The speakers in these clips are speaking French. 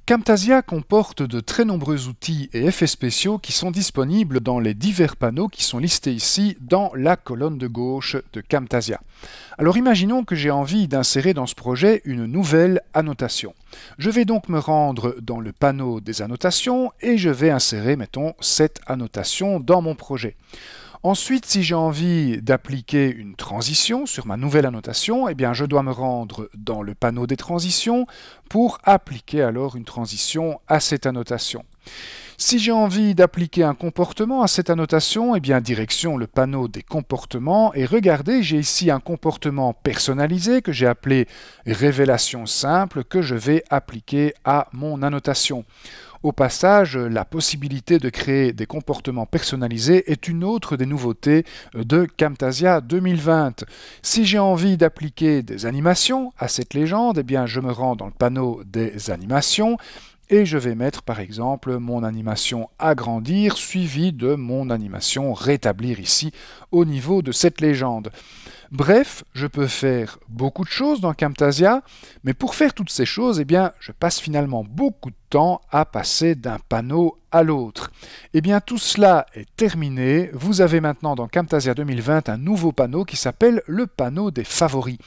Camtasia comporte de très nombreux outils et effets spéciaux qui sont disponibles dans les divers panneaux qui sont listés ici dans la colonne de gauche de Camtasia. Alors imaginons que j'ai envie d'insérer dans ce projet une nouvelle annotation. Je vais donc me rendre dans le panneau des annotations et je vais insérer, mettons, cette annotation dans mon projet. Ensuite, si j'ai envie d'appliquer une transition sur ma nouvelle annotation, eh bien, je dois me rendre dans le panneau des transitions pour appliquer alors une transition à cette annotation. Si j'ai envie d'appliquer un comportement à cette annotation, eh bien, direction le panneau des comportements et regardez, j'ai ici un comportement personnalisé que j'ai appelé révélation simple que je vais appliquer à mon annotation. Au passage, la possibilité de créer des comportements personnalisés est une autre des nouveautés de Camtasia 2020. Si j'ai envie d'appliquer des animations à cette légende, eh bien, je me rends dans le panneau des animations et je vais mettre par exemple mon animation agrandir suivie de mon animation rétablir ici au niveau de cette légende. Bref, je peux faire beaucoup de choses dans Camtasia, mais pour faire toutes ces choses, eh bien, je passe finalement beaucoup de temps à passer d'un panneau à l'autre. Eh bien, tout cela est terminé. Vous avez maintenant dans Camtasia 2020 un nouveau panneau qui s'appelle le panneau des favoris.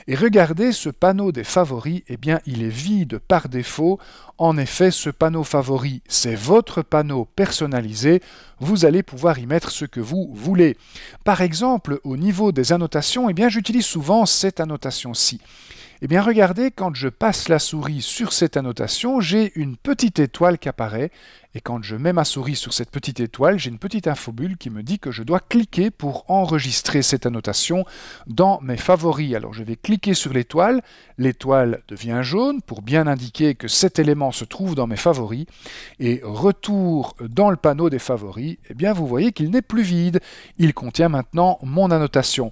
Et regardez, ce panneau des favoris, eh bien, il est vide par défaut. En effet, ce panneau favori, c'est votre panneau personnalisé. Vous allez pouvoir y mettre ce que vous voulez. Par exemple, au niveau des annotations, eh bien, j'utilise souvent cette annotation-ci. Eh bien, regardez, quand je passe la souris sur cette annotation, j'ai une petite étoile qui apparaît. Et quand je mets ma souris sur cette petite étoile, j'ai une petite infobulle qui me dit que je dois cliquer pour enregistrer cette annotation dans mes favoris. Alors, je vais cliquer sur l'étoile devient jaune pour bien indiquer que cet élément se trouve dans mes favoris. Et retour dans le panneau des favoris, eh bien, vous voyez qu'il n'est plus vide. Il contient maintenant mon annotation.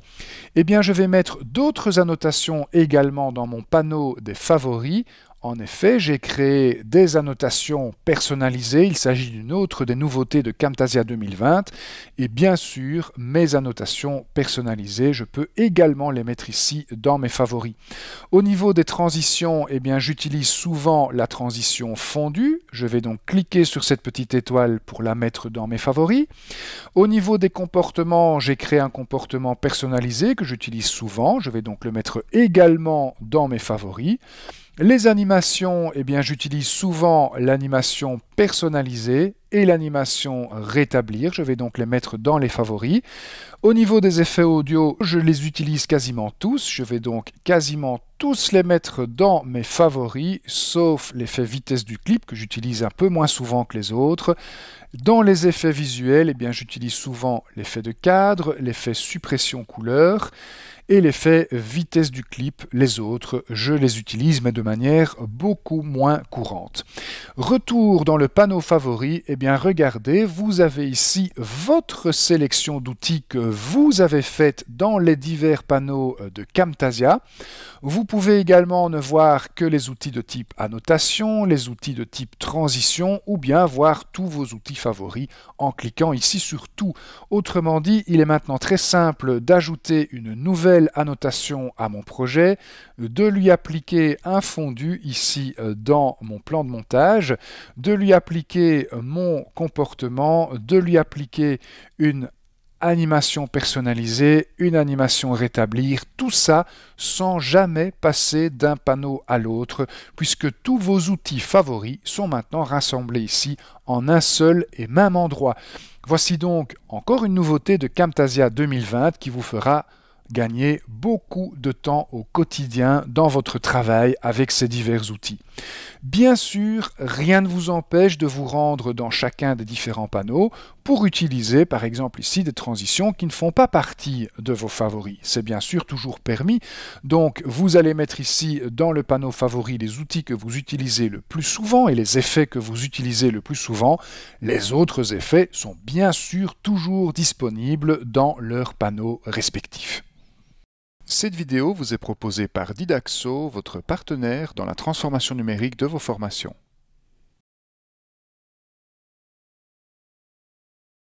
Eh bien, je vais mettre d'autres annotations également dans mon panneau des favoris. En effet, j'ai créé des annotations personnalisées. Il s'agit d'une autre des nouveautés de Camtasia 2020. Et bien sûr, mes annotations personnalisées, je peux également les mettre ici dans mes favoris. Au niveau des transitions, eh bien, j'utilise souvent la transition fondue. Je vais donc cliquer sur cette petite étoile pour la mettre dans mes favoris. Au niveau des comportements, j'ai créé un comportement personnalisé que j'utilise souvent. Je vais donc le mettre également dans mes favoris. Les animations, eh bien, j'utilise souvent l'animation personnalisée et l'animation rétablir. Je vais donc les mettre dans les favoris. Au niveau des effets audio, je les utilise quasiment tous. Je vais donc quasiment tous les mettre dans mes favoris, sauf l'effet vitesse du clip que j'utilise un peu moins souvent que les autres. Dans les effets visuels, eh bien, j'utilise souvent l'effet de cadre, l'effet suppression couleur et l'effet vitesse du clip. Les autres, je les utilise, mais de manière beaucoup moins courante. Retour dans le panneau favoris, eh bien, regardez, vous avez ici votre sélection d'outils que vous avez faite dans les divers panneaux de Camtasia. Vous pouvez également ne voir que les outils de type annotation, les outils de type transition, ou bien voir tous vos outils favoris en cliquant ici sur tout. Autrement dit, il est maintenant très simple d'ajouter une nouvelle annotation à mon projet, de lui appliquer un fondu ici dans mon plan de montage, de lui appliquer mon comportement, de lui appliquer une animation personnalisée, une animation rétablir, tout ça sans jamais passer d'un panneau à l'autre, puisque tous vos outils favoris sont maintenant rassemblés ici en un seul et même endroit. Voici donc encore une nouveauté de Camtasia 2020 qui vous fera gagner beaucoup de temps au quotidien dans votre travail avec ces divers outils. Bien sûr, rien ne vous empêche de vous rendre dans chacun des différents panneaux pour utiliser par exemple ici des transitions qui ne font pas partie de vos favoris. C'est bien sûr toujours permis, donc vous allez mettre ici dans le panneau favoris les outils que vous utilisez le plus souvent et les effets que vous utilisez le plus souvent. Les autres effets sont bien sûr toujours disponibles dans leurs panneaux respectifs. Cette vidéo vous est proposée par Didaxo, votre partenaire dans la transformation numérique de vos formations.